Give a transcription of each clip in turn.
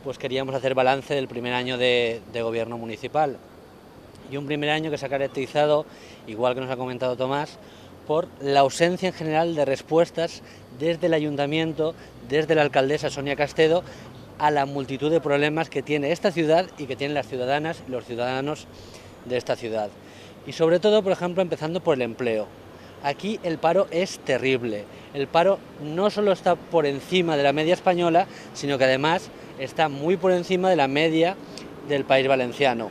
pues queríamos hacer balance del primer año de gobierno municipal. Y un primer año que se ha caracterizado, igual que nos ha comentado Tomás, por la ausencia en general de respuestas desde el ayuntamiento, desde la alcaldesa Sonia Castedo, a la multitud de problemas que tiene esta ciudad y que tienen las ciudadanas y los ciudadanos de esta ciudad. Y sobre todo, por ejemplo, empezando por el empleo. Aquí el paro es terrible. El paro no solo está por encima de la media española, sino que además está muy por encima de la media del País Valenciano.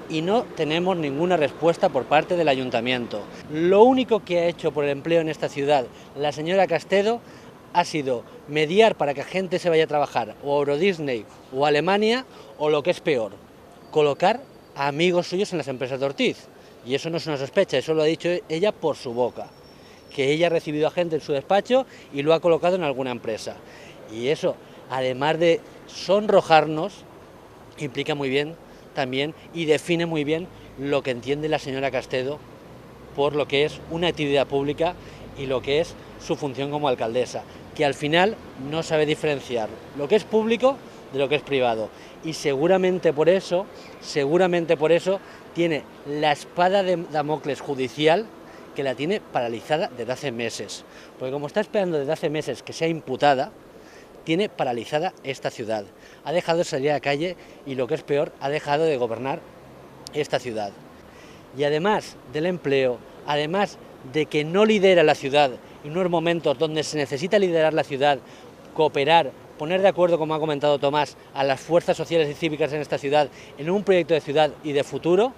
Y no tenemos ninguna respuesta por parte del ayuntamiento. Lo único que ha hecho por el empleo en esta ciudad la señora Castedo ha sido mediar para que gente se vaya a trabajar o a Euro Disney o a Alemania, o lo que es peor, colocar a amigos suyos en las empresas de Ortiz. Y eso no es una sospecha, eso lo ha dicho ella por su boca, que ella ha recibido a gente en su despacho y lo ha colocado en alguna empresa. Y eso, además de sonrojarnos, implica muy bien también y define muy bien lo que entiende la señora Castedo por lo que es una actividad pública y lo que es su función como alcaldesa, que al final no sabe diferenciar lo que es público de lo que es privado. Y seguramente por eso tiene la espada de Damocles judicial, que la tiene paralizada desde hace meses. Porque como está esperando desde hace meses que sea imputada, tiene paralizada esta ciudad. Ha dejado de salir a la calle y, lo que es peor, ha dejado de gobernar esta ciudad. Y además del empleo, además de que no lidera la ciudad en unos momentos donde se necesita liderar la ciudad, cooperar, poner de acuerdo, como ha comentado Tomás, a las fuerzas sociales y cívicas en esta ciudad en un proyecto de ciudad y de futuro,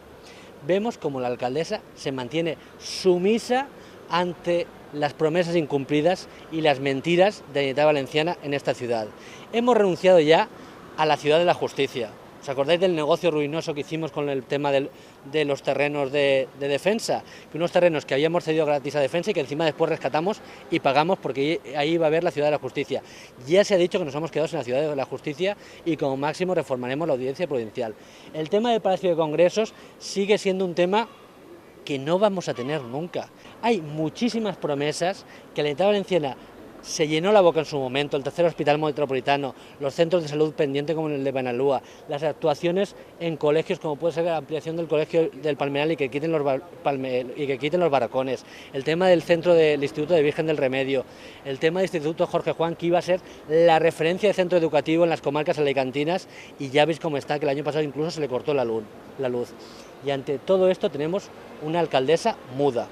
vemos como la alcaldesa se mantiene sumisa ante las promesas incumplidas y las mentiras de la Generalitat Valenciana en esta ciudad. Hemos renunciado ya a la ciudad de la justicia. ¿Os acordáis del negocio ruinoso que hicimos con el tema de los terrenos de defensa? Que unos terrenos que habíamos cedido gratis a defensa y que encima después rescatamos y pagamos, porque ahí iba a haber la ciudad de la justicia. Ya se ha dicho que nos hemos quedado sin la ciudad de la justicia y como máximo reformaremos la audiencia provincial. El tema del Palacio de Congresos sigue siendo un tema que no vamos a tener nunca. Hay muchísimas promesas que la Generalitat Valenciana se llenó la boca en su momento: el tercer hospital metropolitano, los centros de salud pendientes como el de Benalúa, las actuaciones en colegios como puede ser la ampliación del colegio del Palmeral y que quiten los barracones, el tema del centro del Instituto de Virgen del Remedio, el tema del Instituto Jorge Juan, que iba a ser la referencia de centro educativo en las comarcas alicantinas, y ya veis cómo está, que el año pasado incluso se le cortó la luz. Y ante todo esto tenemos una alcaldesa muda,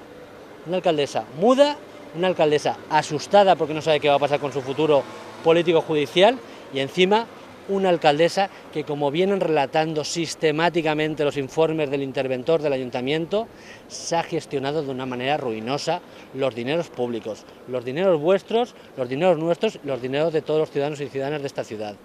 una alcaldesa asustada porque no sabe qué va a pasar con su futuro político-judicial, y encima una alcaldesa que, como vienen relatando sistemáticamente los informes del interventor del ayuntamiento, se ha gestionado de una manera ruinosa los dineros públicos, los dineros vuestros, los dineros nuestros, los dineros de todos los ciudadanos y ciudadanas de esta ciudad.